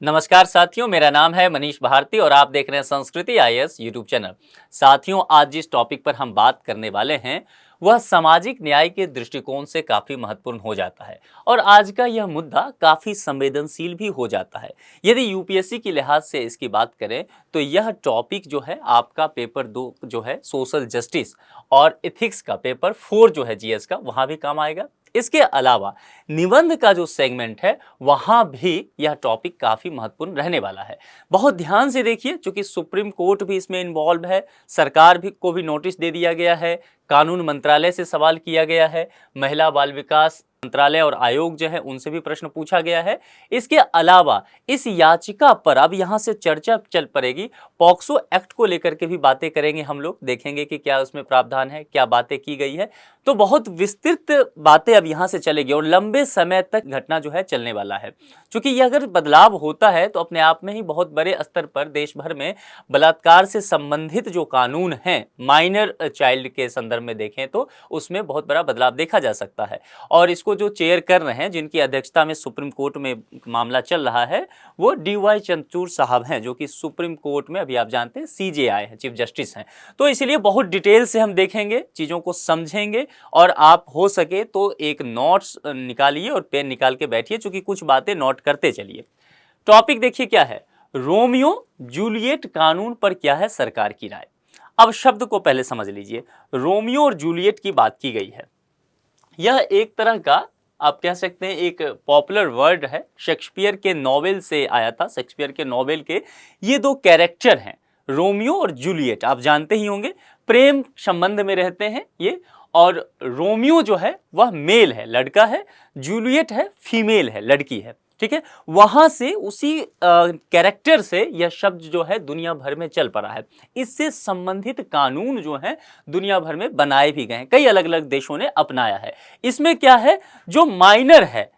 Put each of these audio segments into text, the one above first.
नमस्कार साथियों, मेरा नाम है मनीष भारती और आप देख रहे हैं संस्कृति आईएएस यूट्यूब चैनल। साथियों, आज जिस टॉपिक पर हम बात करने वाले हैं वह सामाजिक न्याय के दृष्टिकोण से काफी महत्वपूर्ण हो जाता है और आज का यह मुद्दा काफी संवेदनशील भी हो जाता है। यदि यूपीएससी की लिहाज से इसकी बात करें तो यह टॉपिक जो है आपका पेपर 2 जो है सोशल जस्टिस और एथिक्स का, पेपर 4 जो है जीएस का, वहां भी काम आएगा। इसके अलावा निबंध का जो सेगमेंट है वहां भी यह टॉपिक काफी महत्वपूर्ण रहने वाला है। बहुत ध्यान से देखिए, क्योंकि सुप्रीम कोर्ट भी इसमें इन्वॉल्व है, सरकार भी को भी नोटिस दे दिया गया है, कानून मंत्रालय से सवाल किया गया है, महिला बाल विकास मंत्रालय और आयोग जो है उनसे भी प्रश्न पूछा गया है। इसके अलावा इस याचिका पर अब यहां से चर्चा चल पड़ेगी, पॉक्सो एक्ट को लेकर के भी बातें करेंगे हम लोग, देखेंगे कि क्या उसमें प्रावधान है, क्या बातें की गई है। तो बहुत विस्तृत बातें अब यहां से चलेगी और लंबे समय तक घटना जो है चलने वाला है। क्योंकि ये अगर बदलाव होता है तो अपने आप में ही बहुत बड़े स्तर पर देश भर में बलात्कार से संबंधित जो कानून हैं, माइनर चाइल्ड के संदर्भ में देखें तो उसमें बहुत बड़ा बदलाव देखा जा सकता है। और इसको जो चेयर कर रहे हैं, जिनकी अध्यक्षता में सुप्रीम कोर्ट में मामला चल रहा है, वो डीवाई चंद्रचूड़ साहब हैं, जो कि सुप्रीम कोर्ट में अभी आप जानते हैं सीजेआई हैं, चीफ जस्टिस हैं। तो इसलिए बहुत डिटेल से हम देखेंगे, चीज़ों को समझेंगे और आप हो सके तो एक नोट्स निकालिए और पेन निकाल के बैठिए, चूंकि कुछ बातें नोट करते चलिए। टॉपिक देखिए क्या है, रोमियो जूलियट कानून पर क्या है सरकार की राय। अब शब्द को पहले समझ लीजिए, रोमियो और जूलियट की बात की गई है। यह एक तरह का, आप कह सकते हैं, एक पॉपुलर वर्ड है, शेक्सपियर के नॉवेल से आया था। शेक्सपियर के नॉवेल के ये दो कैरेक्टर हैं, रोमियो और जूलियट, आप जानते ही होंगे, प्रेम संबंध में रहते हैं ये। और रोमियो जो है वह मेल है, लड़का है, जूलियट है, फीमेल है, लड़की है। ठीक है, वहां से उसी कैरेक्टर से यह शब्द जो है दुनिया भर में चल पड़ा है। इससे संबंधित कानून जो है दुनिया भर में बनाए भी गए हैं, कई अलग अलग देशों ने अपनाया है। इसमें क्या है, जो माइनर है,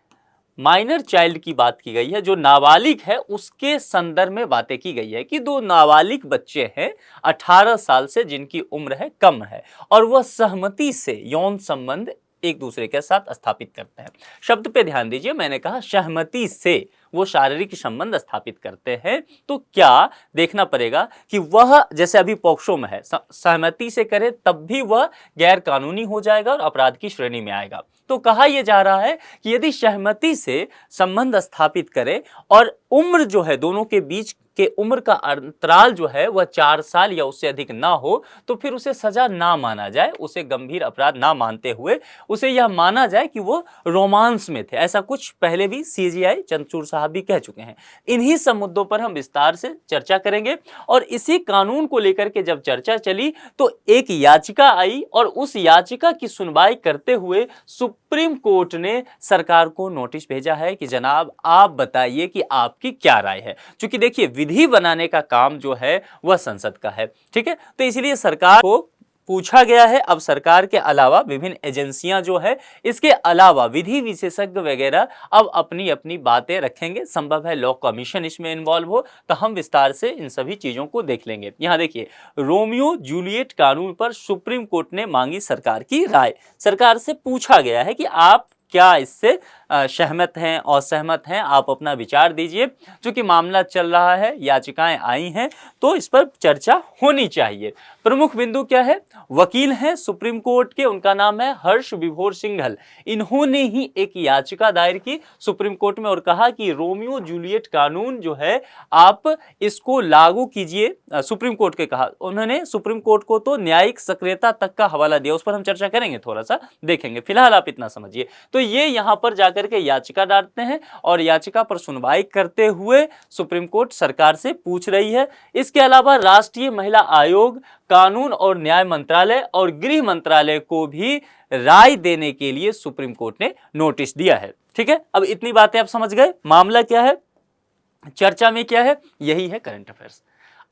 माइनर चाइल्ड की बात की गई है, जो नाबालिग है उसके संदर्भ में बातें की गई है कि दो नाबालिग बच्चे हैं 18 साल से, जिनकी उम्र है कम है और वह सहमति से यौन संबंध एक दूसरे के साथ स्थापित करते हैं। शब्द पे ध्यान दीजिए, मैंने कहा सहमति से वो शारीरिक संबंध स्थापित करते हैं। तो क्या देखना पड़ेगा कि वह, जैसे अभी पॉक्सो में है, सहमति से करे तब भी वह गैर कानूनी हो जाएगा और अपराध की श्रेणी में आएगा। तो कहा यह जा रहा है कि यदि सहमति से संबंध स्थापित करे और उम्र जो है दोनों के बीच के उम्र का अंतराल जो है वह 4 साल या उससे अधिक ना हो, तो फिर उसे सजा ना माना जाए, उसे गंभीर अपराध ना मानते हुए उसे यह माना जाए कि वो रोमांस में थे। ऐसा कुछ पहले भी सीजेआई चंद्रचूड़ साहब भी कह चुके हैं। इन्हीं सब मुद्दों पर हम विस्तार से चर्चा करेंगे और इसी कानून को लेकर के जब चर्चा चली तो एक याचिका आई और उस याचिका की सुनवाई करते हुए सुप्रीम कोर्ट ने सरकार को नोटिस भेजा है कि जनाब आप बताइए कि आपकी क्या राय है। क्योंकि देखिए, विधि बनाने का काम जो है वह संसद का है, ठीक है, तो इसलिए सरकार को पूछा गया है। अब सरकार के अलावा विभिन्न एजेंसियां जो है, इसके अलावा विधि विशेषज्ञ वगैरह अब अपनी अपनी बातें रखेंगे। संभव है लॉ कमीशन इसमें इन्वॉल्व हो, तो हम विस्तार से इन सभी चीजों को देख लेंगे। यहां देखिए, रोमियो जूलियट कानून पर सुप्रीम कोर्ट ने मांगी सरकार की राय। सरकार से पूछा गया है कि आप क्या इससे सहमत हैं, असहमत हैं, आप अपना विचार दीजिए। चूंकि मामला चल रहा है, याचिकाएं आई हैं, तो इस पर चर्चा होनी चाहिए। प्रमुख बिंदु क्या है, वकील हैं सुप्रीम कोर्ट के, उनका नाम है हर्ष विभोर सिंघल। इन्होंने ही एक याचिका दायर की सुप्रीम कोर्ट में और कहा कि रोमियो जूलियट कानून जो है आप इसको लागू कीजिए। सुप्रीम कोर्ट के कहा, उन्होंने सुप्रीम कोर्ट को तो न्यायिक सक्रियता तक का हवाला दिया, उस पर हम चर्चा करेंगे, थोड़ा सा देखेंगे, फिलहाल आप इतना समझिए। तो ये यहां पर जाकर के याचिका डालते हैं और याचिका पर सुनवाई करते हुए सुप्रीम कोर्ट सरकार से पूछ रही है। इसके अलावा राष्ट्रीय महिला आयोग, कानून और न्याय मंत्रालय और गृह मंत्रालय को भी राय देने के लिए सुप्रीम कोर्ट ने नोटिस दिया है। ठीक है, अब इतनी बातें आप समझ गए। मामला क्या है, चर्चा में क्या है, यही है करंट अफेयर्स।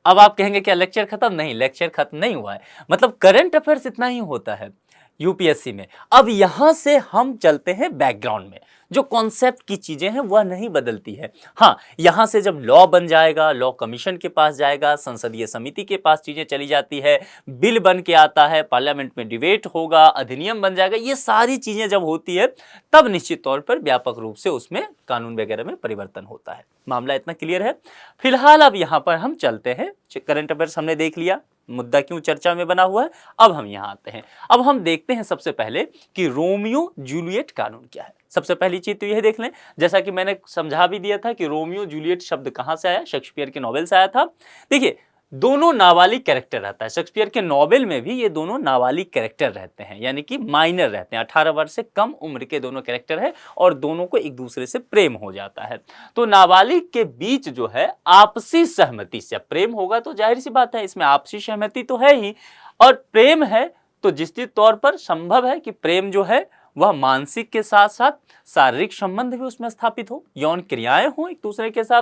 अब आप कहेंगे क्या लेक्चर खत्म? नहीं, लेक्चर खत्म नहीं हुआ है। मतलब करंट अफेयर्स इतना ही होता है यूपीएससी में। अब यहां से हम चलते हैं बैकग्राउंड में, जो कॉन्सेप्ट की चीजें हैं वह नहीं बदलती है। हाँ, यहां से जब लॉ बन जाएगा, लॉ कमीशन के पास जाएगा, संसदीय समिति के पास चीजें चली जाती है, बिल बन के आता है, पार्लियामेंट में डिबेट होगा, अधिनियम बन जाएगा, ये सारी चीजें जब होती है तब निश्चित तौर पर व्यापक रूप से उसमें कानून वगैरह में परिवर्तन होता है। मामला इतना क्लियर है। फिलहाल अब यहां पर हम चलते हैं, करंट अफेयर्स हमने देख लिया, मुद्दा क्यों चर्चा में बना हुआ है। अब हम यहां आते हैं, अब हम देखते हैं सबसे पहले कि रोमियो जूलियट कानून क्या है। सबसे पहली चीज तो यह देख लें, जैसा कि मैंने समझा भी दिया था कि रोमियो जूलियट शब्द कहां से आया, शेक्सपियर के नॉवेल से आया था। देखिए, दोनों नाबालिग कैरेक्टर रहता है, शेक्सपियर के नॉवेल में भी ये दोनों नाबालिग कैरेक्टर रहते हैं, यानी कि माइनर रहते हैं, 18 वर्ष से कम उम्र के दोनों कैरेक्टर है और दोनों को एक दूसरे से प्रेम हो जाता है। तो नाबालिग के बीच जो है आपसी सहमति से, प्रेम होगा तो जाहिर सी बात है इसमें आपसी सहमति तो है ही, और प्रेम है तो निश्चित तौर पर संभव है कि प्रेम जो है वह मानसिक के साथ साथ शारीरिक संबंध भी उसमें स्थापित हो, यौन क्रियाएं हो एक दूसरे के साथ।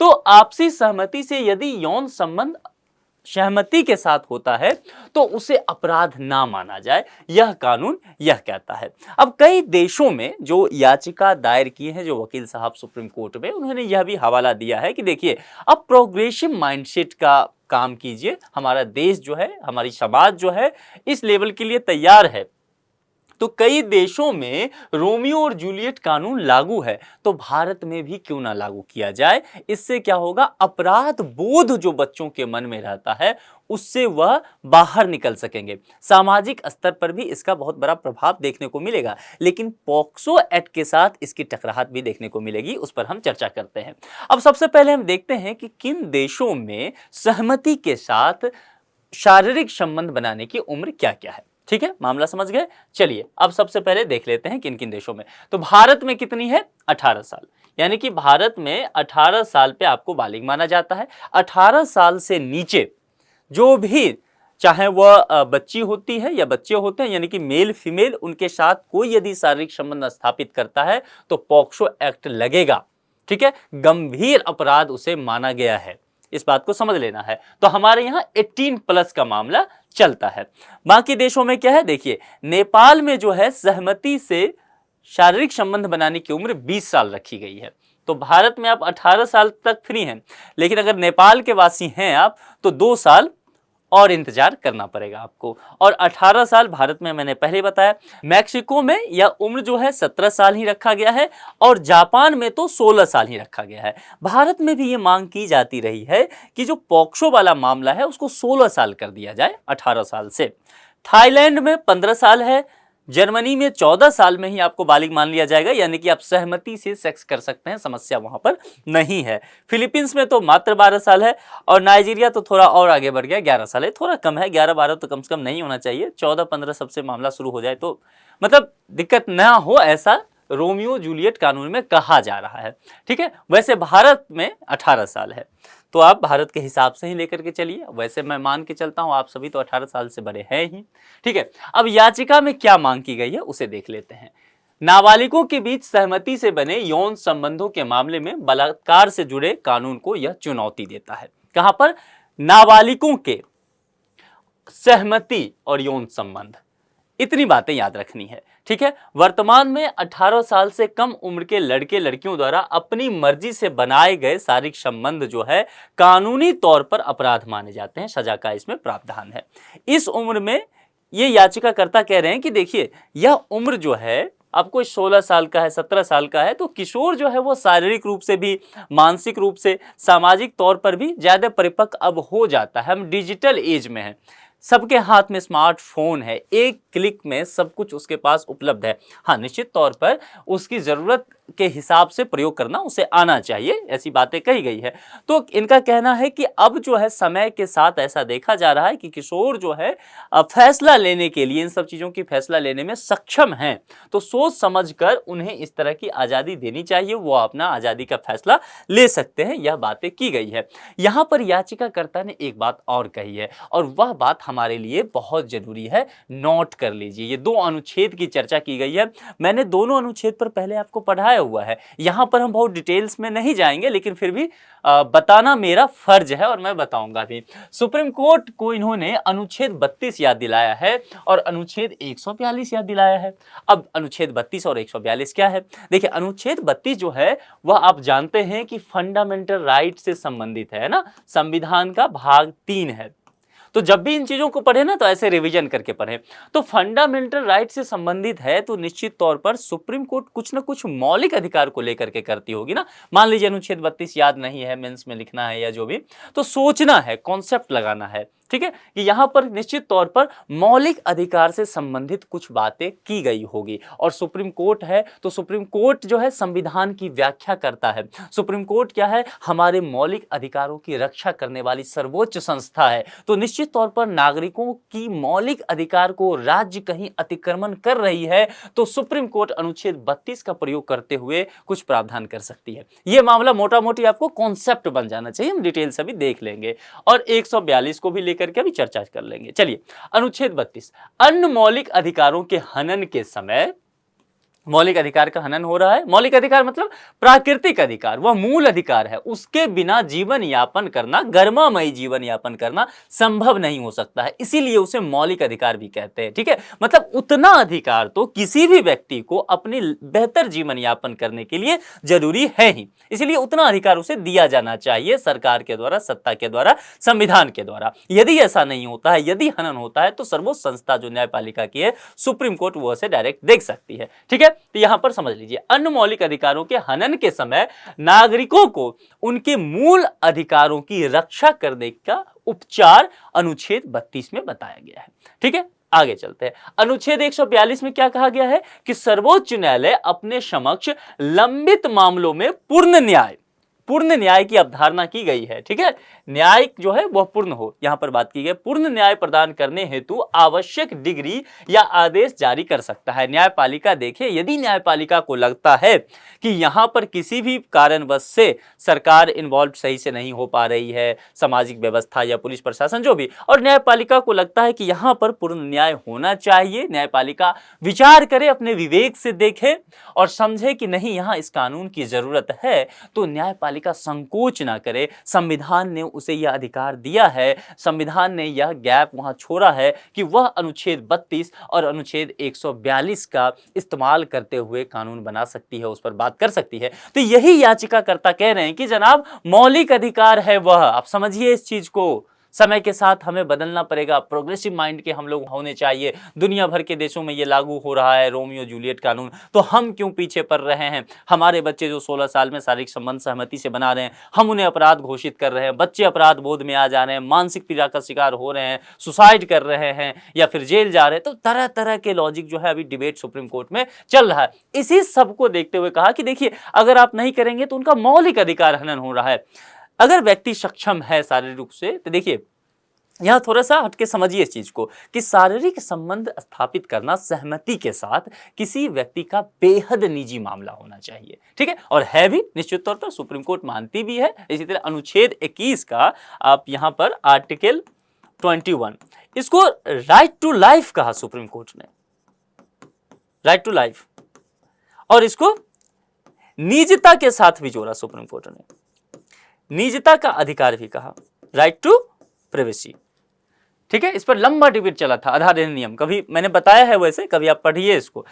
तो आपसी सहमति से यदि यौन संबंध सहमति के साथ होता है तो उसे अपराध ना माना जाए, यह कानून यह कहता है। अब कई देशों में जो याचिका दायर की है, जो वकील साहब सुप्रीम कोर्ट में, उन्होंने यह भी हवाला दिया है कि देखिए, अब प्रोग्रेसिव माइंडसेट का काम कीजिए, हमारा देश जो है, हमारी समाज जो है इस लेवल के लिए तैयार है। तो कई देशों में रोमियो और जूलियट कानून लागू है, तो भारत में भी क्यों ना लागू किया जाए। इससे क्या होगा, अपराध बोध जो बच्चों के मन में रहता है उससे वह बाहर निकल सकेंगे। सामाजिक स्तर पर भी इसका बहुत बड़ा प्रभाव देखने को मिलेगा, लेकिन पॉक्सो एक्ट के साथ इसकी टकराहट भी देखने को मिलेगी, उस पर हम चर्चा करते हैं। अब सबसे पहले हम देखते हैं कि किन देशों में सहमति के साथ शारीरिक संबंध बनाने की उम्र क्या क्या है। ठीक है, मामला समझ गए। चलिए अब सबसे पहले देख लेते हैं किन किन देशों में। तो भारत में कितनी है, 18 साल, यानी कि भारत में 18 साल पे आपको बालिग माना जाता है। 18 साल से नीचे जो भी, चाहे वह बच्ची होती है या बच्चे होते हैं, यानी कि मेल फीमेल, उनके साथ कोई यदि शारीरिक संबंध स्थापित करता है तो पॉक्सो एक्ट लगेगा। ठीक है, गंभीर अपराध उसे माना गया है, इस बात को समझ लेना है। तो हमारे यहाँ 18 प्लस का मामला चलता है। बाकी देशों में क्या है, देखिए, नेपाल में जो है सहमति से शारीरिक संबंध बनाने की उम्र 20 साल रखी गई है। तो भारत में आप 18 साल तक फ्री हैं, लेकिन अगर नेपाल के वासी हैं आप तो 2 साल और इंतजार करना पड़ेगा आपको। और 18 साल भारत में मैंने पहले बताया। मैक्सिको में यह उम्र जो है 17 साल ही रखा गया है और जापान में तो 16 साल ही रखा गया है। भारत में भी ये मांग की जाती रही है कि जो पॉक्सो वाला मामला है उसको 16 साल कर दिया जाए 18 साल से। थाईलैंड में 15 साल है, जर्मनी में 14 साल में ही आपको बालिग मान लिया जाएगा, यानी कि आप सहमति से सेक्स कर सकते हैं, समस्या वहां पर नहीं है। फिलीपींस में तो मात्र 12 साल है और नाइजीरिया तो थोड़ा और आगे बढ़ गया, 11 साल है, थोड़ा कम है, 11-12 तो कम से कम नहीं होना चाहिए, 14-15 सबसे मामला शुरू हो जाए तो मतलब दिक्कत ना हो, ऐसा रोमियो जूलियट कानून में कहा जा रहा है। ठीक है, वैसे भारत में 18 साल है, तो आप भारत के हिसाब से ही लेकर के चलिए। वैसे मैं मान के चलता हूं आप सभी तो 18 साल से बड़े हैं ही। ठीक है, अब याचिका में क्या मांग की गई है उसे देख लेते हैं। नाबालिगों के बीच सहमति से बने यौन संबंधों के मामले में बलात्कार से जुड़े कानून को यह चुनौती देता है। कहां पर, नाबालिगों के सहमति और यौन संबंध, इतनी बातें याद रखनी है। ठीक है, वर्तमान में 18 साल से कम उम्र के लड़के लड़कियों द्वारा अपनी मर्जी से बनाए गए शारीरिक संबंध जो है कानूनी तौर पर अपराध माने जाते हैं, सजा का इसमें प्रावधान है। इस उम्र में ये याचिकाकर्ता कह रहे हैं कि देखिए, यह उम्र जो है, अब कोई 16 साल का है, 17 साल का है, तो किशोर जो है वो शारीरिक रूप से भी, मानसिक रूप से, सामाजिक तौर पर भी ज्यादा परिपक्व अब हो जाता है। हम डिजिटल एज में हैं, सबके हाथ में स्मार्टफोन है, एक क्लिक में सब कुछ उसके पास उपलब्ध है। हाँ, निश्चित तौर पर उसकी ज़रूरत के हिसाब से प्रयोग करना उसे आना चाहिए, ऐसी बातें कही गई है। तो इनका कहना है कि अब जो है समय के साथ ऐसा देखा जा रहा है कि किशोर जो है फैसला लेने के लिए, इन सब चीज़ों की फैसला लेने में सक्षम हैं, तो सोच समझकर उन्हें इस तरह की आज़ादी देनी चाहिए, वो अपना आज़ादी का फैसला ले सकते हैं, यह बातें की गई है। यहाँ पर याचिकाकर्ता ने एक बात और कही है और वह बात हमारे लिए बहुत जरूरी है, नोट कर लीजिए। ये 2 अनुच्छेद की चर्चा की गई है, मैंने दोनों अनुच्छेद पर पहले आपको पढ़ाया बताया हुआ है। यहाँ पर हम बहुत डिटेल्स में नहीं जाएंगे, लेकिन फिर भी बताना मेरा फर्ज है और मैं बताऊंगा भी। सुप्रीम कोर्ट को इन्होंने अनुच्छेद 32 याद दिलाया है और अनुच्छेद 142 याद दिलाया है। अब अनुच्छेद 32 और 142 क्या है? देखिए, अनुच्छेद 32 जो है वह आप जानते हैं कि फंडामेंटल राइट से संबंधित है ना, संविधान का भाग 3 है। तो जब भी इन चीजों को पढ़े ना तो ऐसे रिवीजन करके पढ़े। तो फंडामेंटल राइट से संबंधित है तो निश्चित तौर पर सुप्रीम कोर्ट कुछ ना कुछ मौलिक अधिकार को लेकर के करती होगी ना। मान लीजिए अनुच्छेद 32 याद नहीं है, मेंस में लिखना है या जो भी, तो सोचना है, कॉन्सेप्ट लगाना है, ठीक है, कि यहां पर निश्चित तौर पर मौलिक अधिकार से संबंधित कुछ बातें की गई होगी। और सुप्रीम कोर्ट है तो सुप्रीम कोर्ट जो है संविधान की व्याख्या करता है। सुप्रीम कोर्ट क्या है? हमारे मौलिक अधिकारों की रक्षा करने वाली सर्वोच्च संस्था है। तो निश्चित तौर पर नागरिकों की मौलिक अधिकार को राज्य कहीं अतिक्रमण कर रही है तो सुप्रीम कोर्ट अनुच्छेद 32 का प्रयोग करते हुए कुछ प्रावधान कर सकती है। यह मामला मोटा मोटी आपको कॉन्सेप्ट बन जाना चाहिए, हम डिटेल से भी देख लेंगे और 142 को भी लेकर के भी चर्चा कर लेंगे। चलिए, अनुच्छेद 32, अन्य मौलिक अधिकारों के हनन के समय, मौलिक अधिकार का हनन हो रहा है। मौलिक अधिकार मतलब प्राकृतिक अधिकार, वह मूल अधिकार है, उसके बिना जीवन यापन करना, गर्मामयी जीवन यापन करना संभव नहीं हो सकता है, इसीलिए उसे मौलिक अधिकार भी कहते हैं। ठीक है, मतलब उतना अधिकार तो किसी भी व्यक्ति को अपनी बेहतर जीवन यापन करने के लिए जरूरी है ही, इसलिए उतना अधिकार उसे दिया जाना चाहिए सरकार के द्वारा, सत्ता के द्वारा, संविधान के द्वारा। यदि ऐसा नहीं होता है, यदि हनन होता है तो सर्वोच्च संस्था जो न्यायपालिका की है सुप्रीम कोर्ट, वो उसे डायरेक्ट देख सकती है। ठीक है, तो यहां पर समझ लीजिए, अन्य मौलिक अधिकारों के हनन के समय नागरिकों को उनके मूल अधिकारों की रक्षा करने का उपचार अनुच्छेद 32 में बताया गया है। ठीक है, आगे चलते हैं। अनुच्छेद 142 में क्या कहा गया है कि सर्वोच्च न्यायालय अपने समक्ष लंबित मामलों में पूर्ण न्याय की अवधारणा की गई है। ठीक है, न्याय जो है वह पूर्ण हो, यहां पर बात की गई, पूर्ण न्याय प्रदान करने हेतु आवश्यक डिग्री या आदेश जारी कर सकता है। न्यायपालिका देखिए, यदि न्यायपालिका को लगता है कि यहां पर किसी भी कारणवश से सरकार इन्वॉल्व सही से नहीं हो पा रही है, सामाजिक व्यवस्था या पुलिस प्रशासन जो भी, और न्यायपालिका को लगता है कि यहां पर पूर्ण न्याय होना चाहिए, न्यायपालिका विचार करे, अपने विवेक से देखे और समझे कि नहीं यहां इस कानून की जरूरत है, तो न्यायपालिका संकोच ना करे। संविधान ने उसे यह अधिकार दिया है, संविधान ने यह गैप वहां छोड़ा है कि वह अनुच्छेद 32 और अनुच्छेद 142 का इस्तेमाल करते हुए कानून बना सकती है, उस पर बात कर सकती है। तो यही याचिकाकर्ता कह रहे हैं कि जनाब मौलिक अधिकार है वह, आप समझिए इस चीज को। समय के साथ हमें बदलना पड़ेगा, प्रोग्रेसिव माइंड के हम लोग होने चाहिए। दुनिया भर के देशों में ये लागू हो रहा है रोमियो जूलियट कानून, तो हम क्यों पीछे पड़ रहे हैं? हमारे बच्चे जो 16 साल में शारीरिक संबंध सहमति से बना रहे हैं, हम उन्हें अपराध घोषित कर रहे हैं, बच्चे अपराध बोध में आ जा रहे हैं, मानसिक पीड़ा का शिकार हो रहे हैं, सुसाइड कर रहे हैं या फिर जेल जा रहे हैं। तो तरह तरह के लॉजिक जो है अभी डिबेट सुप्रीम कोर्ट में चल रहा है। इसी सब को देखते हुए कहा कि देखिए, अगर आप नहीं करेंगे तो उनका मौलिक अधिकार हनन हो रहा है। अगर व्यक्ति सक्षम है शारीरिक रूप से, तो देखिए यहां थोड़ा सा हटके समझिए इस चीज को कि शारीरिक संबंध स्थापित करना सहमति के साथ किसी व्यक्ति का बेहद निजी मामला होना चाहिए। ठीक है, और है भी, निश्चित तौर पर सुप्रीम कोर्ट मानती भी है। इसी तरह अनुच्छेद 21 का आप यहां पर आर्टिकल 21, इसको राइट टू लाइफ कहा सुप्रीम कोर्ट ने, राइट टू लाइफ, और इसको निजता के साथ भी जोड़ा सुप्रीम कोर्ट ने, निजता का अधिकार भी कहा, राइट टू प्राइवेसी। ठीक है, इस पर लंबा डिबेट चला था, आधार अधिनियम, कभी मैंने बताया है, वैसे कभी आप पढ़िए इसको।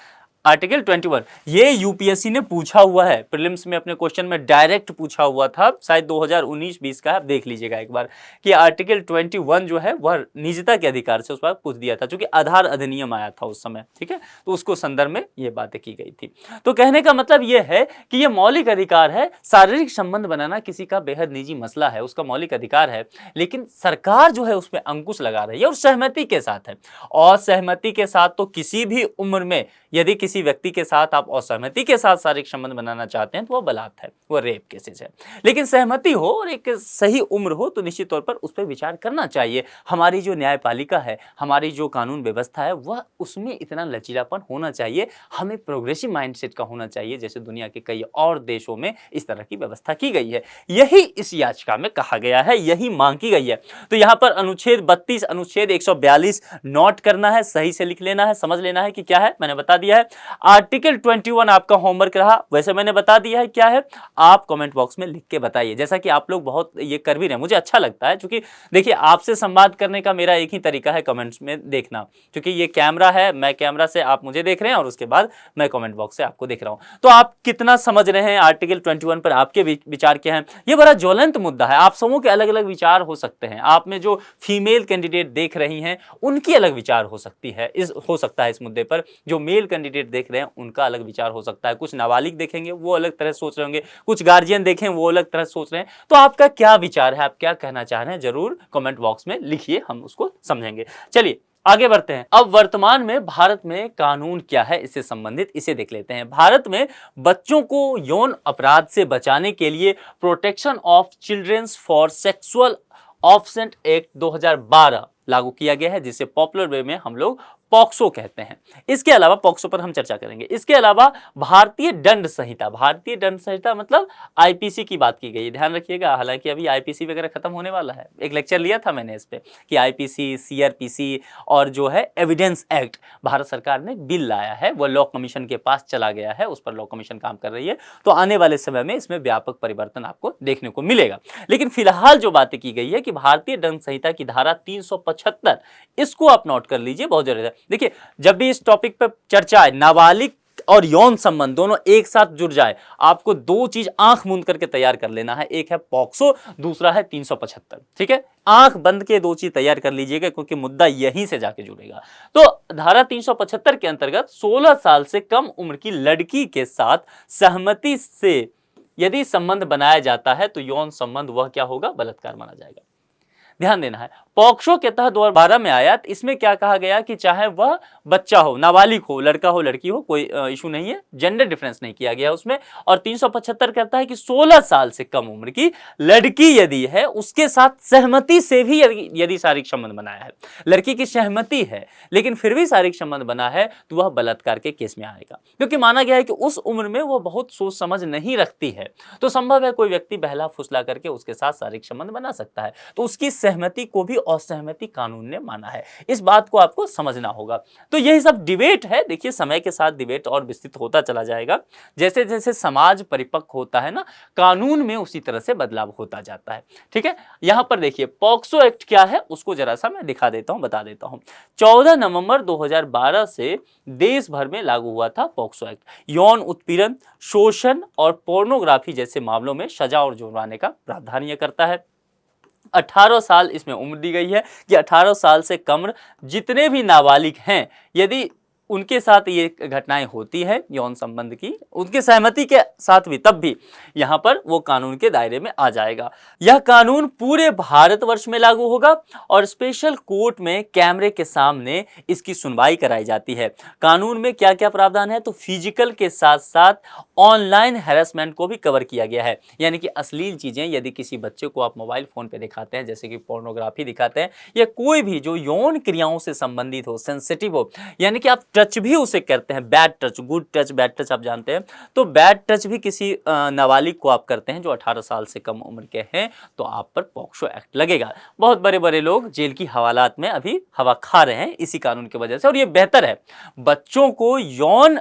आर्टिकल 21 ये यूपीएससी ने पूछा हुआ है, प्रीलिम्स में अपने क्वेश्चन में डायरेक्ट पूछा हुआ था, शायद 2019-20 का, आप देख लीजिएगा एक बार कि आर्टिकल 21 जो है वह निजता के अधिकार से उस पर पूछ दिया था, क्योंकि आधार अधिनियम आया था उस समय। ठीक है, तो उसको संदर्भ में ये बातें की गई थी। तो कहने का मतलब ये है कि ये मौलिक अधिकार है, शारीरिक संबंध बनाना किसी का बेहद निजी मसला है, उसका मौलिक अधिकार है, लेकिन सरकार जो है उसमें अंकुश लगा रही है और सहमति के साथ है। और सहमति के साथ तो किसी भी उम्र में यदि किसी व्यक्ति के साथ आप असहमति के साथ शारीरिक संबंध बनाना चाहते हैं तो वह बलात्कार है, वह रेप केसेस है। लेकिन सहमति हो और एक सही उम्र हो तो निश्चित तौर पर उस पर विचार करना चाहिए। हमारी जो न्यायपालिका है, हमारी जो कानून व्यवस्था है, वह उसमें इतना लचीलापन होना चाहिए, हमें प्रोग्रेसिव माइंडसेट का होना चाहिए, जैसे दुनिया के कई और देशों में इस तरह की व्यवस्था की गई है। यही इस याचिका में कहा गया है, यही मांग की गई है। तो यहाँ पर अनुच्छेद 32, अनुच्छेद 142 नोट करना है, सही से लिख लेना है, समझ लेना है कि क्या है, मैंने बता दिया है। आर्टिकल 21 आपका होमवर्क रहा, वैसे मैंने बता दिया है क्या है, आप कमेंट बॉक्स में लिख के बताइए। जैसा कि आप लोग बहुत ये कर भी रहे हैं, मुझे अच्छा लगता है, क्योंकि देखिए आपसे संवाद करने का मेरा एक ही तरीका है, कमेंट्स में देखना, क्योंकि ये कैमरा है, मैं कैमरा से आप मुझे देख रहे हैं और उसके बाद मैं कमेंट बॉक्स से आपको देख रहा हूं। तो आप कितना समझ रहे हैं आर्टिकल 21 पर, आपके विचार क्या हैं? ये बड़ा ज्वलंत मुद्दा है, आप सबों के अलग अलग विचार हो सकते हैं। आप में जो फीमेल कैंडिडेट देख रही हैं उनकी अलग विचार हो सकता है इस मुद्दे पर, जो मेल कैंडिडेट देख रहे हैं उनका अलग विचार हो सकता है। कुछ नाबालिग देखेंगे वो अलग तरह सोच रहे होंगे, कुछ गार्जियन देखें वो अलग तरह सोच रहे हैं। तो आपका क्या विचार है, आप क्या कहना चाह रहे हैं, जरूर कमेंट बॉक्स में लिखिए, हम उसको समझेंगे। चलिए आगे बढ़ते हैं। अब वर्तमान में भारत में कानून क्या है इससे संबंधित, इसे देख लेते हैं। भारत में बच्चों को यौन अपराध से बचाने के लिए protection of childrens for sexual offence act 2012 लागू किया गया है, जिसे पॉपुलर वे में हम लोग पॉक्सो कहते हैं। इसके अलावा पॉक्सो पर हम चर्चा करेंगे। इसके अलावा भारतीय दंड संहिता मतलब आईपीसी की बात की गई, ध्यान रखिएगा। हालांकि अभी आईपीसी वगैरह खत्म होने वाला है, एक लेक्चर लिया था मैंने इस पे कि आईपीसी, सीआरपीसी और जो है एविडेंस एक्ट, भारत सरकार ने बिल लाया है, वो लॉ कमीशन के पास चला गया है, उस पर लॉ कमीशन काम कर रही है। तो आने वाले समय में इसमें व्यापक परिवर्तन आपको देखने को मिलेगा। लेकिन फिलहाल जो बातें की गई है कि भारतीय दंड संहिता की धारा 375, इसको आप नोट कर लीजिए, बहुत जरूरी है। देखिए जब भी इस टॉपिक पर चर्चा है, नाबालिग और यौन संबंध दोनों एक साथ जुड़ जाए, आपको दो चीज आंख मूंद करके तैयार कर लेना है, एक है पॉक्सो, दूसरा है 375। ठीक है, आंख बंद के दो चीज तैयार कर लीजिएगा, क्योंकि मुद्दा यहीं से जाके जुड़ेगा। तो धारा 375 के अंतर्गत 16 साल से कम उम्र की लड़की के साथ सहमति से यदि संबंध बनाया जाता है तो यौन संबंध वह क्या होगा, बलात्कार माना जाएगा। ध्यान देना है, पॉक्सो के तहत 2012 में आया, तो इसमें क्या कहा गया कि चाहे वह बच्चा हो, नाबालिग हो, लड़का हो, लड़की हो, कोई इशू नहीं है, जेंडर डिफरेंस नहीं किया गया उसमें। और 375 कहता है कि 16 साल से कम उम्र की लड़की यदि है, उसके साथ सहमति से भी यदि शारीरिक संबंध बनाया है, लड़की की सहमति है लेकिन फिर भी शारीरिक संबंध बना है, तो वह बलात्कार के केस में आएगा। क्योंकि माना गया है कि उस उम्र में वह बहुत सोच समझ नहीं रखती है, तो संभव है कोई व्यक्ति बहला फुसला करके उसके साथ शारीरिक संबंध बना सकता है, तो उसकी सहमति को भी असहमति कानून ने माना है। इस बात को आपको समझना होगा। तो यही सब डिबेट है, देखिए समय के साथ डिबेट और विस्तृत होता चला जाएगा, जैसे जैसे समाज परिपक्व होता है ना, कानून में उसी तरह से बदलाव होता जाता है। ठीक है, यहां पर देखिए पॉक्सो एक्ट क्या है उसको जरा सा मैं दिखा देता हूं, बता देता हूं। 14 नवंबर 2012 से देश भर में लागू हुआ था पॉक्सो एक्ट। यौन उत्पीड़न, शोषण और पोर्नोग्राफी जैसे मामलों में सजा और जुर्माने का प्रावधान यह करता है। 18 साल इसमें उम्र दी गई है कि 18 साल से कम जितने भी नाबालिग हैं, यदि उनके साथ ये घटनाएं होती है यौन संबंध की, उनके सहमति के साथ भी, तब भी यहां पर वो कानून के दायरे में आ जाएगा। यह कानून पूरे भारतवर्ष में लागू होगा और स्पेशल कोर्ट में कैमरे के सामने इसकी सुनवाई कराई जाती है। कानून में क्या क्या प्रावधान है, तो फिजिकल के साथ साथ ऑनलाइन हैरेसमेंट को भी कवर किया गया है, यानी कि अश्लील चीजें यदि किसी बच्चे को आप मोबाइल फोन पे दिखाते हैं, जैसे कि पोर्नोग्राफी दिखाते हैं, या कोई भी जो यौन क्रियाओं से संबंधित हो, सेंसिटिव हो, यानी कि आप टच भी उसे करते हैं, bad touch, good touch, bad touch आप जानते हैं, तो बैड टच भी किसी नाबालिग को आप करते हैं जो 18 साल से कम उम्र के हैं, तो आप पर पॉक्सो एक्ट लगेगा। बहुत बड़े बड़े लोग जेल की हवालात में अभी हवा खा रहे हैं इसी कानून की वजह से, और ये बेहतर है। बच्चों को यौन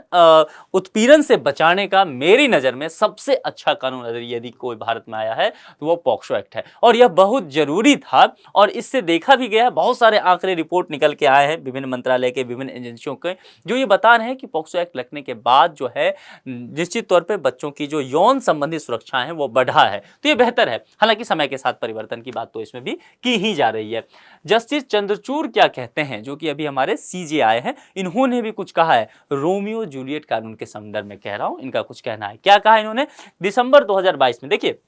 उत्पीड़न से बचाने का मेरी नजर में सबसे अच्छा कानून अगर यदि कोई भारत में आया है तो वो पॉक्सो एक्ट है, और यह बहुत जरूरी था। और इससे देखा भी गया है, बहुत सारे आंकड़े रिपोर्ट निकल के आए हैं विभिन्न मंत्रालय के, विभिन्न एजेंसियों के, जो ये बता रहे हैं कि पॉक्सो एक्ट लगने के बाद जो है निश्चित तौर पे बच्चों की जो यौन संबंधी सुरक्षा है वो बढ़ा है, तो ये बेहतर है। हालांकि समय के साथ परिवर्तन की बात तो इसमें भी की ही जा रही है। जस्टिस चंद्रचूड़ क्या कहते हैं, जो कि अभी हमारे सीजे आए हैं, इन्होंने भी कुछ कहा है, रोमियो जूलियट कानून के संदर्भ में कह रहा हूं, इनका कुछ कहना है। क्या कहा इन्होंने दिसंबर 2022 में, देखिए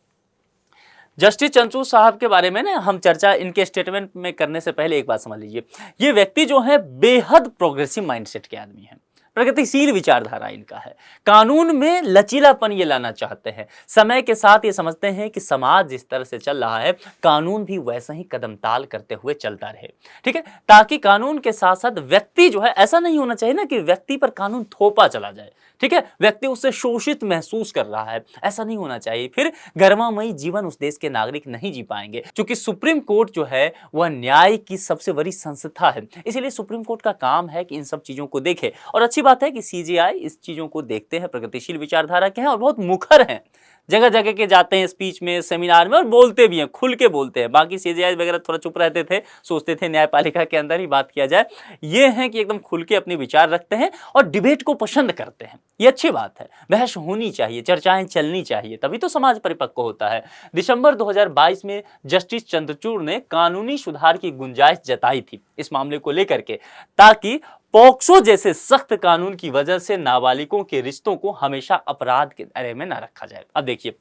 जस्टिस चंद्रचूड़ साहब के बारे में ना हम चर्चा इनके स्टेटमेंट में करने से पहले एक बात समझ लीजिए, ये व्यक्ति जो है बेहद प्रोग्रेसिव माइंडसेट के आदमी हैं, प्रगतिशील विचारधारा इनका है, कानून में लचीलापन ये लाना चाहते हैं, समय के साथ ये समझते हैं कि समाज जिस तरह से चल रहा है कानून भी वैसा ही कदम ताल करते हुए चलता रहे। ठीक है, ताकि कानून के साथ साथ व्यक्ति जो है, ऐसा नहीं होना चाहिए ना कि व्यक्ति पर कानून थोपा चला जाए। ठीक है, व्यक्ति उससे शोषित महसूस कर रहा है, ऐसा नहीं होना चाहिए, फिर गर्मामयी जीवन उस देश के नागरिक नहीं जी पाएंगे। क्योंकि सुप्रीम कोर्ट जो है वह न्याय की सबसे बड़ी संस्था है, इसीलिए सुप्रीम कोर्ट का काम है कि इन सब चीजों को देखे। और अच्छी बात है कि सीजेआई इस चीजों को देखते हैं, प्रगतिशील विचारधारा के हैं और बहुत मुखर हैं, जगह जगह के जाते हैं स्पीच में, सेमिनार में, और बोलते भी हैं, खुल के बोलते हैं। बाकी सीजेआई वगैरह थोड़ा चुप रहते थे, सोचते थे न्यायपालिका के अंदर ही बात किया जाए। ये हैं कि एकदम खुल के अपने विचार रखते हैं और डिबेट को पसंद करते हैं। ये अच्छी बात है, बहस होनी चाहिए, चर्चाएं चलनी चाहिए, तभी तो समाज परिपक्व होता है। दिसंबर 2022 में जस्टिस चंद्रचूड़ ने कानूनी सुधार की गुंजाइश जताई थी इस मामले को लेकर के, ताकि पॉक्सो जैसे सख्त कानून की वजह से नाबालिगों के रिश्तों को हमेशा अपराध के दायरे में ना रखा जाए। अब देखिए,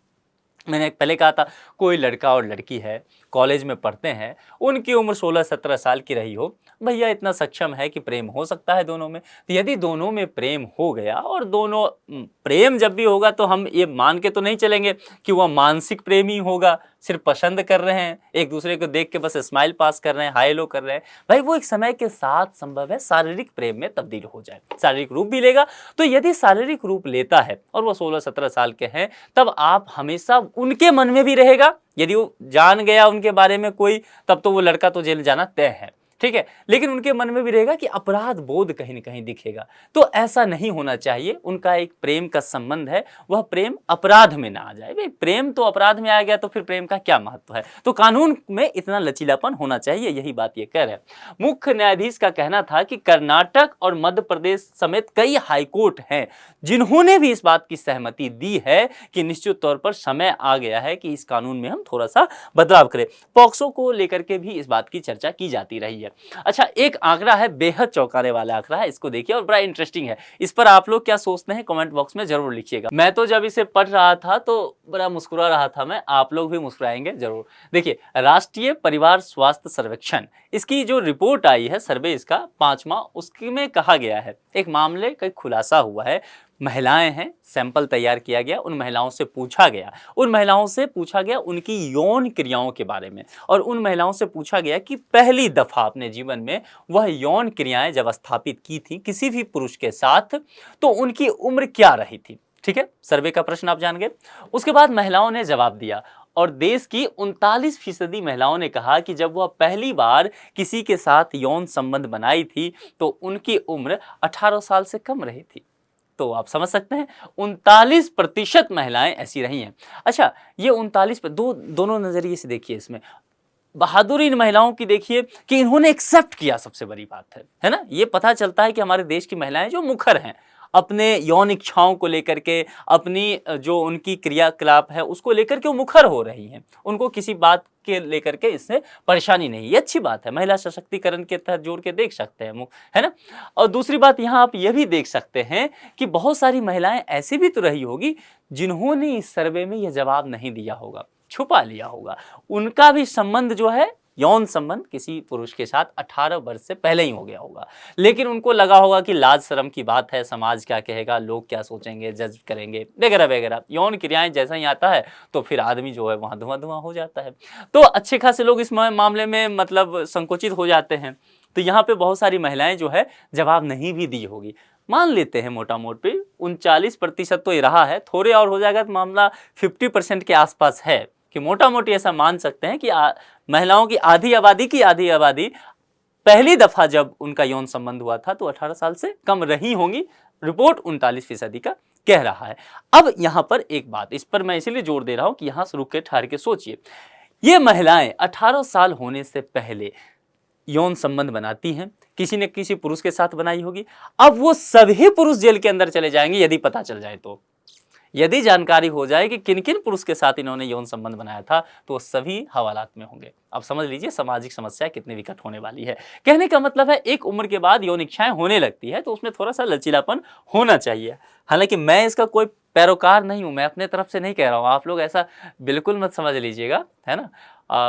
मैंने पहले कहा था, कोई लड़का और लड़की है, कॉलेज में पढ़ते हैं, उनकी उम्र 16-17 साल की रही हो, भैया इतना सक्षम है कि प्रेम हो सकता है दोनों में। तो यदि दोनों में प्रेम हो गया, और दोनों प्रेम जब भी होगा तो हम ये मान के तो नहीं चलेंगे कि वह मानसिक प्रेम ही होगा, सिर्फ पसंद कर रहे हैं, एक दूसरे को देख के बस स्माइल पास कर रहे हैं, हाय लो कर रहे हैं। भाई वो एक समय के साथ संभव है शारीरिक प्रेम में तब्दील हो जाए, शारीरिक रूप भी लेगा। तो यदि शारीरिक रूप लेता है और वो 16-17 साल के हैं, तब आप हमेशा उनके मन में भी रहेगा। यदि वो जान गया उनके बारे में कोई, तब तो वो लड़का तो जेल जाना तय है, ठीक है, लेकिन उनके मन में भी रहेगा कि अपराध बोध कहीं न कहीं दिखेगा। तो ऐसा नहीं होना चाहिए। उनका एक प्रेम का संबंध है, वह प्रेम अपराध में ना आ जाए। भाई प्रेम तो अपराध में आ गया तो फिर प्रेम का क्या महत्व है। तो कानून में इतना लचीलापन होना चाहिए, यही बात ये कह रहे हैं। मुख्य न्यायाधीश का कहना था कि कर्नाटक और मध्य प्रदेश समेत कई हाईकोर्ट हैं जिन्होंने भी इस बात की सहमति दी है कि निश्चित तौर पर समय आ गया है कि इस कानून में हम थोड़ा सा बदलाव करें। पॉक्सो को लेकर के भी इस बात की चर्चा की जाती रही है। अच्छा, एक आंकड़ा है, बेहद चौंकाने वाला आंकड़ा है, इसको देखिए और बड़ा इंटरेस्टिंग है। इस पर आप लोग क्या सोचते हैं कमेंट बॉक्स में जरूर लिखिएगा। मैं तो जब इसे पढ़ रहा था तो बड़ा मुस्कुरा रहा था मैं, आप लोग भी मुस्कुराएंगे जरूर। देखिए, राष्ट्रीय परिवार स्वास्थ्य सर्वेक्षण, इसकी जो रिपोर्ट आई है, सर्वे इसका 5वां, उसमें कहा गया है, एक मामले का खुलासा हुआ है। महिलाएं हैं, सैंपल तैयार किया गया, उन महिलाओं से पूछा गया उनकी यौन क्रियाओं के बारे में, और उन महिलाओं से पूछा गया कि पहली दफा अपने जीवन में वह यौन क्रियाएं जब स्थापित की थी किसी भी पुरुष के साथ, तो उनकी उम्र क्या रही थी। ठीक है, सर्वे का प्रश्न आप जान गए। उसके बाद महिलाओं ने जवाब दिया, और देश की 39% महिलाओं ने कहा कि जब वह पहली बार किसी के साथ यौन संबंध बनाई थी तो उनकी उम्र 18 साल से कम रही थी। तो आप समझ सकते हैं 39% महिलाएं ऐसी रही हैं। अच्छा, ये 39 पर दोनों नजरिए से देखिए, इसमें बहादुरी इन महिलाओं की देखिए कि इन्होंने एक्सेप्ट किया, सबसे बड़ी बात है ना। ये पता चलता है कि हमारे देश की महिलाएं जो मुखर हैं, अपने यौन इच्छाओं को लेकर के, अपनी जो उनकी क्रियाकलाप है उसको लेकर के वो मुखर हो रही हैं, उनको किसी बात के लेकर के इससे परेशानी नहीं। ये अच्छी बात है, महिला सशक्तिकरण के तहत जोड़ के देख सकते हैं, है ना। और दूसरी बात यहाँ आप ये भी देख सकते हैं कि बहुत सारी महिलाएं ऐसी भी तो रही होगी जिन्होंने इस सर्वे में यह जवाब नहीं दिया होगा, छुपा लिया होगा। उनका भी संबंध जो है, यौन संबंध किसी पुरुष के साथ 18 वर्ष से पहले ही हो गया होगा, लेकिन उनको लगा होगा कि लाज शर्म की बात है, समाज क्या कहेगा, लोग क्या सोचेंगे, जज करेंगे वगैरह वगैरह। यौन क्रियाएं जैसा ही आता है तो फिर आदमी जो है वहां धुआं हो जाता है। तो अच्छे खासे लोग इस मामले में मतलब संकुचित हो जाते हैं। तो यहाँ पे बहुत सारी महिलाएं जो है जवाब नहीं भी दी होगी। मान लेते हैं मोटा मोटी 39% तो ये रहा है, थोड़े और हो जाएगा तो मामला 50% के आसपास है, कि मोटा मोटी ऐसा मान सकते हैं कि महिलाओं की आधी आबादी पहली दफा जब उनका यौन संबंध हुआ था तो 18 साल से कम रही होंगी। रिपोर्ट 39% का कह रहा है। अब यहां पर एक बात, इस पर मैं इसीलिए जोर दे रहा हूं कि यहां से रुक के ठहर के सोचिए। ये महिलाएं 18 साल होने से पहले यौन संबंध बनाती हैं, किसी न किसी पुरुष के साथ बनाई होगी। अब वो सभी पुरुष जेल के अंदर चले जाएंगे यदि पता चल जाए तो, यदि जानकारी हो जाए कि किन किन पुरुष के साथ इन्होंने यौन संबंध बनाया था, तो सभी हवालात में होंगे। अब समझ लीजिए सामाजिक समस्या कितनी विकट होने वाली है। कहने का मतलब है, एक उम्र के बाद यौन इच्छाएं होने लगती है तो उसमें थोड़ा सा लचीलापन होना चाहिए। हालांकि मैं इसका कोई पैरोकार नहीं हूं, मैं अपने तरफ से नहीं कह रहा हूं, आप लोग ऐसा बिल्कुल मत समझ लीजिएगा, है ना।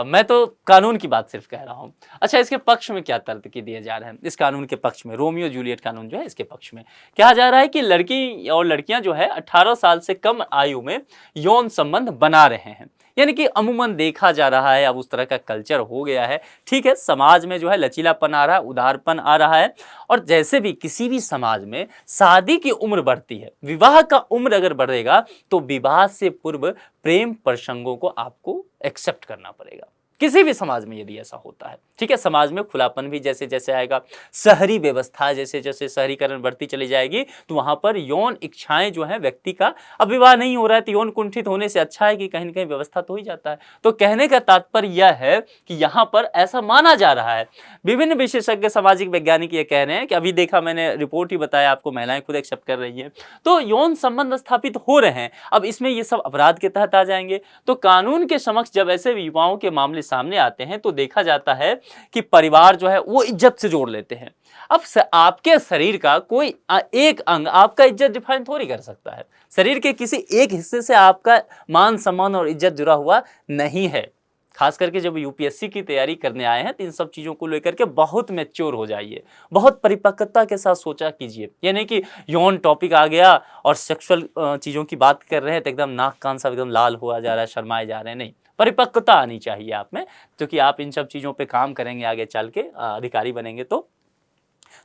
मैं तो कानून की बात सिर्फ कह रहा हूं। अच्छा, इसके पक्ष में क्या तर्क की दिए जा रहे हैं? इस कानून के पक्ष में, रोमियो जूलियट कानून जो है इसके पक्ष में कहा जा रहा है कि लड़की और लड़कियां जो है 18 साल से कम आयु में यौन संबंध बना रहे हैं, यानी कि अमूमन देखा जा रहा है, अब उस तरह का कल्चर हो गया है। ठीक है, समाज में जो है लचीलापन आ रहा है, उदारपन आ रहा है, और जैसे भी किसी भी समाज में शादी की उम्र बढ़ती है, विवाह का उम्र अगर बढ़ेगा तो विवाह से पूर्व प्रेम प्रसंगों को आपको एक्सेप्ट करना पड़ेगा, किसी भी समाज में यदि ऐसा होता है, ठीक है, समाज में खुलापन भी जैसे जैसे आएगा, शहरी व्यवस्था जैसे जैसे शहरीकरण बढ़ती चली जाएगी, तो वहां पर यौन इच्छाएं जो है व्यक्ति का, अब विवाह नहीं हो रहा है तो यौन कुंठित होने से अच्छा है कि कहीं ना कहीं व्यवस्था तो ही जाता है। तो कहने का तात्पर्य यह है कि यहाँ पर ऐसा माना जा रहा है, विभिन्न विशेषज्ञ सामाजिक वैज्ञानिक ये कह रहे हैं कि अभी देखा मैंने रिपोर्ट ही बताया आपको, महिलाएं खुद एक्सेप्ट कर रही हैं, तो यौन संबंध स्थापित हो रहे हैं। अब इसमें ये सब अपराध के तहत आ जाएंगे। तो कानून के समक्ष जब ऐसे युवाओं के मामले सामने आते हैं तो देखा जाता है कि परिवार जो है वो इज्जत से जोड़ लेते हैं। अब आपके शरीर का कोई एक अंग आपका इज्जत डिफाइन थोड़ी कर सकता है। शरीर के किसी एक हिस्से से आपका मान सम्मान और इज्जत जुड़ा हुआ नहीं है। खास करके जब यूपीएससी की तैयारी करने आए हैं तो इन सब चीज़ों को लेकर के बहुत मैच्योर हो जाइए, बहुत परिपक्वता के साथ सोचा कीजिए। ये नहीं कि यौन टॉपिक आ गया और सेक्सुअल चीज़ों की बात कर रहे हैं तो एकदम नाक कान सब एकदम लाल हुआ जा रहा है, शर्माए जा रहे हैं। नहीं, परिपक्वता आनी चाहिए आप में, क्योंकि आप इन सब चीज़ों पे काम करेंगे, आगे चल के अधिकारी बनेंगे।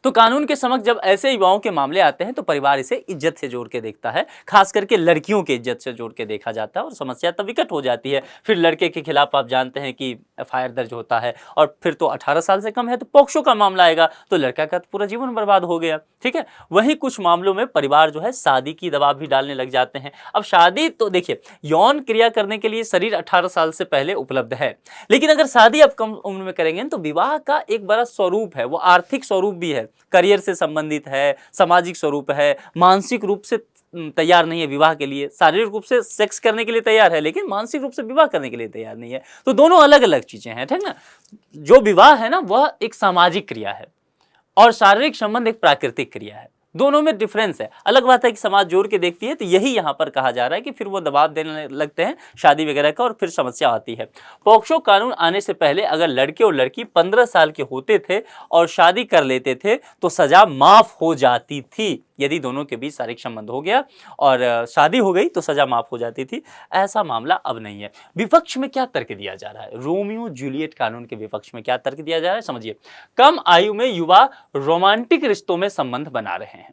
तो कानून के समक्ष जब ऐसे युवाओं के मामले आते हैं तो परिवार इसे इज्जत से जोड़ के देखता है, खास करके लड़कियों के इज्जत से जोड़ के देखा जाता है, और समस्या तब विकट हो जाती है। फिर लड़के के खिलाफ आप जानते हैं कि एफआईआर दर्ज होता है, और फिर तो 18 साल से कम है तो पॉक्सो का मामला आएगा, तो लड़का का तो पूरा जीवन बर्बाद हो गया। ठीक है, वहीं कुछ मामलों में परिवार जो है शादी की दबाव भी डालने लग जाते हैं। अब शादी तो देखिए, यौन क्रिया करने के लिए शरीर 18 साल से पहले उपलब्ध है, लेकिन अगर शादी आप कम उम्र में करेंगे तो विवाह का एक बड़ा स्वरूप है, वो आर्थिक स्वरूप भी है, करियर से संबंधित है, सामाजिक स्वरूप है, मानसिक रूप से तैयार नहीं है विवाह के लिए, शारीरिक रूप से सेक्स करने के लिए तैयार है लेकिन मानसिक रूप से विवाह करने के लिए तैयार नहीं है। तो दोनों अलग अलग चीजें हैं, ठीक ना। जो विवाह है ना वह एक सामाजिक क्रिया है और शारीरिक संबंध एक प्राकृतिक क्रिया है, दोनों में डिफरेंस है। अलग बात है कि समाज जोड़ के देखती है, तो यही यहाँ पर कहा जा रहा है कि फिर वो दबाव देने लगते हैं शादी वगैरह का, और फिर समस्या आती है। पॉक्सो कानून आने से पहले अगर लड़के और लड़की 15 साल के होते थे और शादी कर लेते थे तो सजा माफ हो जाती थी। यदि दोनों के बीच शारीरिक संबंध हो गया और शादी हो गई तो सजा माफ हो जाती थी। ऐसा मामला अब नहीं है। विपक्ष में क्या तर्क दिया जा रहा है, रोमियो जूलियट कानून के विपक्ष में क्या तर्क दिया जा रहा है, समझिए। कम आयु में युवा रोमांटिक रिश्तों में संबंध बना रहे हैं।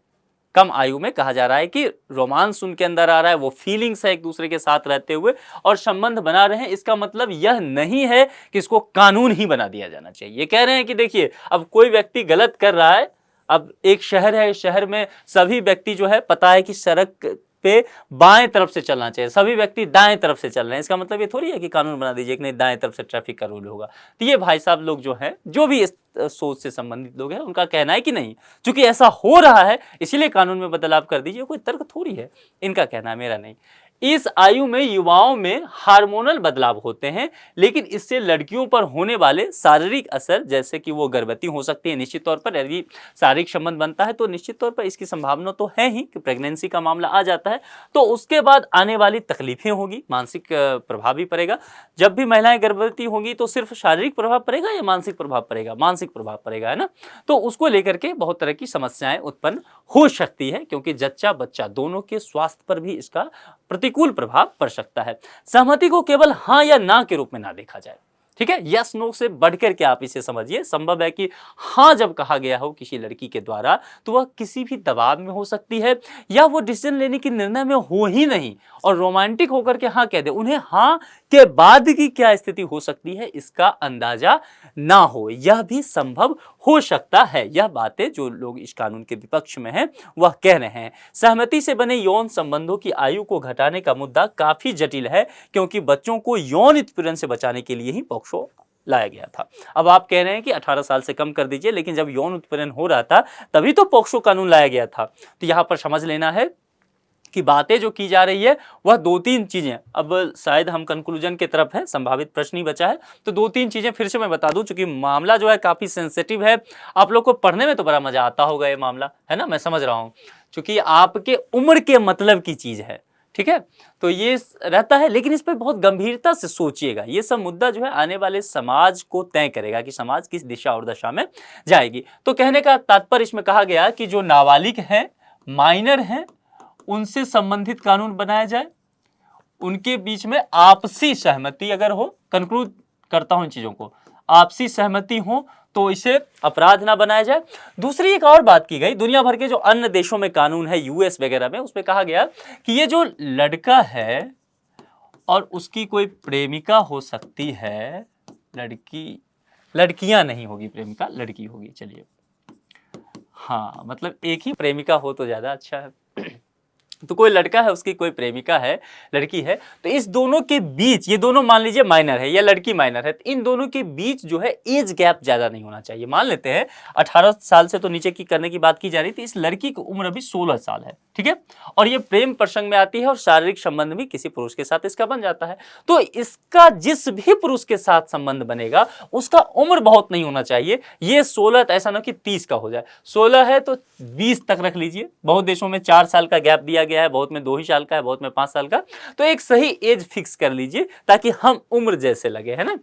कम आयु में कहा जा रहा है कि रोमांस उनके अंदर आ रहा है, वो फीलिंग्स है एक दूसरे के साथ रहते हुए और संबंध बना रहे हैं। इसका मतलब यह नहीं है कि इसको कानून ही बना दिया जाना चाहिए। ये कह रहे हैं कि देखिए, अब कोई व्यक्ति गलत कर रहा है, अब एक शहर है, शहर में सभी व्यक्ति जो है पता है कि सड़क पे बाएं तरफ से चलना चाहिए, सभी व्यक्ति दाएं तरफ से चल रहे हैं, इसका मतलब ये थोड़ी है कि कानून बना दीजिए कि नहीं दाएं तरफ से ट्रैफिक का रूल होगा। तो ये भाई साहब लोग जो हैं, जो भी इस सोच से संबंधित लोग हैं, उनका कहना है कि नहीं, चूंकि ऐसा हो रहा है इसीलिए कानून में बदलाव कर दीजिए, कोई तर्क थोड़ी है, इनका कहना है, मेरा नहीं। इस आयु में युवाओं में हार्मोनल बदलाव होते हैं, लेकिन इससे लड़कियों पर होने वाले शारीरिक असर, जैसे कि वो गर्भवती हो सकती है, निश्चित तौर पर यदि शारीरिक संबंध बनता है तो निश्चित तौर पर इसकी संभावना तो है ही कि प्रेगनेंसी का मामला आ जाता है। तो उसके बाद आने वाली तकलीफें होगी, मानसिक प्रभाव भी पड़ेगा। जब भी महिलाएं गर्भवती होंगी तो सिर्फ शारीरिक प्रभाव पड़ेगा या मानसिक प्रभाव पड़ेगा, मानसिक प्रभाव पड़ेगा, है ना। तो उसको लेकर के बहुत तरह की समस्याएं उत्पन्न हो सकती है, क्योंकि जच्चा बच्चा दोनों के स्वास्थ्य पर भी इसका प्रतिकूल प्रभाव पड़ सकता है। सहमति को केवल हाँ या ना के रूप में ना देखा जाए, ठीक है। यस नो से बढ़कर के आप इसे समझिए। संभव है कि हाँ जब कहा गया हो किसी लड़की के द्वारा तो वह किसी भी दबाव में हो सकती है, या वो डिसीजन लेने की निर्णय में हो ही नहीं और रोमांटिक होकर के हाँ कह दे। उन्हें हाँ के बाद की क्या स्थिति हो सकती है इसका अंदाजा ना हो, यह भी संभव हो सकता है। यह बातें जो लोग इस कानून के विपक्ष में हैं वह कह रहे हैं। सहमति से बने यौन संबंधों की आयु को घटाने का मुद्दा काफी जटिल है, क्योंकि बच्चों को यौन उत्पीड़न से बचाने के लिए ही पॉक्सो लाया गया था। अब आप कह रहे हैं कि 18 साल से कम कर दीजिए, लेकिन जब यौन उत्पीड़न हो रहा था तभी तो पॉक्सो कानून लाया गया था। तो यहां पर समझ लेना है कि बातें जो की जा रही है वह 2-3 चीजें, अब शायद हम कंक्लूजन की तरफ है, संभावित प्रश्न ही बचा है, तो 2-3 चीजें फिर से मैं बता दूं, चूंकि मामला जो है काफी सेंसिटिव है। आप लोग को पढ़ने में तो बड़ा मजा आता होगा ये मामला, है ना, मैं समझ रहा हूं, क्योंकि आपके उम्र के मतलब की चीज है, ठीक है। तो ये रहता है, लेकिन इस पर बहुत गंभीरता से सोचिएगा। ये सब मुद्दा जो है आने वाले समाज को तय करेगा कि समाज किस दिशा और दशा में जाएगी। तो कहने का तात्पर्य इसमें कहा गया कि जो नाबालिग हैं, माइनर हैं, उनसे संबंधित कानून बनाया जाए, उनके बीच में आपसी सहमति अगर हो, कंक्लूड करता हूं इन चीजों को, आपसी सहमति हो तो इसे अपराध ना बनाया जाए। दूसरी एक और बात की गई, दुनिया भर के जो अन्य देशों में कानून है, यूएस वगैरह में, उसमें कहा गया कि ये जो लड़का है और उसकी कोई प्रेमिका हो सकती है, लड़की, लड़कियां नहीं होगी प्रेमिका, लड़की होगी। चलिए, हाँ मतलब एक ही प्रेमिका हो तो ज्यादा अच्छा है। तो कोई लड़का है, उसकी कोई प्रेमिका है, लड़की है, तो इस दोनों के बीच, ये दोनों मान लीजिए माइनर है या लड़की माइनर है, तो इन दोनों के बीच जो है एज गैप ज्यादा नहीं होना चाहिए। मान लेते हैं 18 साल से तो नीचे की करने की बात की जा रही थी, इस लड़की की उम्र अभी 16 साल है, ठीक है, और ये प्रेम प्रसंग में आती है और शारीरिक संबंध भी किसी पुरुष के साथ इसका बन जाता है। तो इसका जिस भी पुरुष के साथ संबंध बनेगा उसका उम्र बहुत नहीं होना चाहिए, ये 16, तो ऐसा ना कि 30 का हो जाए, 16 है तो 20 तक रख लीजिए। बहुत देशों में 4 साल का गैप दिया गया है, बहुत में 2 ही साल का है, बहुत में 5 साल का। तो एक सही एज फिक्स कर लीजिए ताकि हम उम्र जैसे लगे, है ना।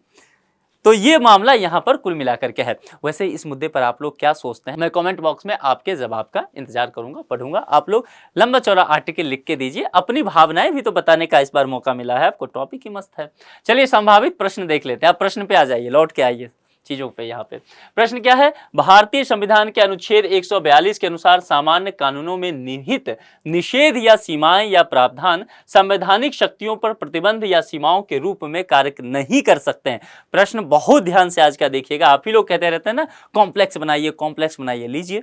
तो ये मामला यहां पर कुल मिलाकर के है। वैसे इस मुद्दे पर आप लोग क्या सोचते हैं, मैं कमेंट बॉक्स में आपके जवाब का इंतजार करूंगा, पढ़ूंगा। आप लोग लंबा चौड़ा आर्टिकल लिख के दीजिए, अपनी भावनाएं भी तो बताने का इस बार मौका मिला है आपको, टॉपिक ही मस्त है। चलिए संभावित प्रश्न देख लेते हैं। आप प्रश्न पे आ जाइए, लौट के आइए चीजों पे। यहाँ पे प्रश्न क्या है, भारतीय संविधान के अनुच्छेद 142 के अनुसार सामान्य कानूनों में निहित निषेध या सीमाएं या प्रावधान संवैधानिक शक्तियों पर प्रतिबंध या सीमाओं के रूप में कार्य नहीं कर सकते हैं। प्रश्न बहुत ध्यान से आज का देखिएगा, आप ही लोग कहते रहते हैं ना कॉम्प्लेक्स बनाइए, कॉम्प्लेक्स बनाइए। लीजिए,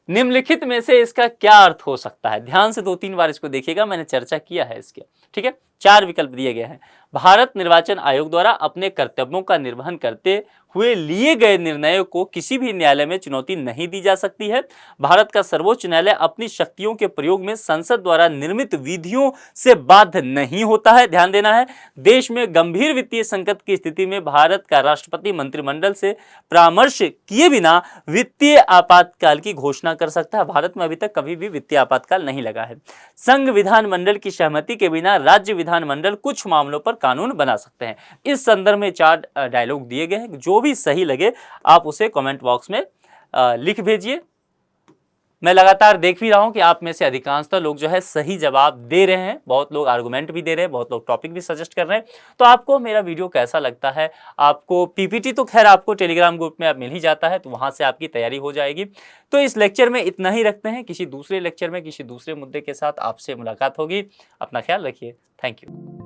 निम्नलिखित में से इसका क्या अर्थ हो सकता है, ध्यान से 2-3 बार इसको देखिएगा, मैंने चर्चा किया है इसके, ठीक है। 4 विकल्प दिए गए हैं। भारत निर्वाचन आयोग द्वारा अपने कर्तव्यों का निर्वहन करते हुए लिए गए निर्णयों को किसी भी न्यायालय में चुनौती नहीं दी जा सकती है। भारत का सर्वोच्च न्यायालय अपनी शक्तियों के प्रयोग में संसद द्वारा निर्मित विधियों से बाध्य नहीं होता है, ध्यान देना है। देश में गंभीर वित्तीय संकट की स्थिति में भारत का राष्ट्रपति मंत्रिमंडल से परामर्श किए बिना वित्तीय आपातकाल की घोषणा कर सकता है। भारत में अभी तक कभी भी वित्तीय आपातकाल नहीं लगा है। संघ विधानमंडल की सहमति के बिना राज्य विधानमंडल कुछ मामलों पर कानून बना सकते हैं। इस संदर्भ में 4 डायलॉग दिए गए हैं, जो भी सही लगे आप उसे कमेंट बॉक्स में लिख भेजिए। मैं लगातार देख भी रहा हूं कि आप में से अधिकांशतः लोग जो है सही जवाब दे रहे हैं, बहुत लोग आर्गुमेंट भी दे रहे हैं, बहुत लोग टॉपिक भी सजेस्ट कर रहे हैं। तो आपको मेरा वीडियो कैसा लगता है, आपको पीपीटी तो खैर आपको टेलीग्राम ग्रुप में आप मिल ही जाता है, तो वहां से आपकी तैयारी हो जाएगी। तो इस लेक्चर में इतना ही रखते हैं, किसी दूसरे लेक्चर में किसी दूसरे मुद्दे के साथ आपसे मुलाकात होगी। अपना ख्याल रखिए, थैंक यू।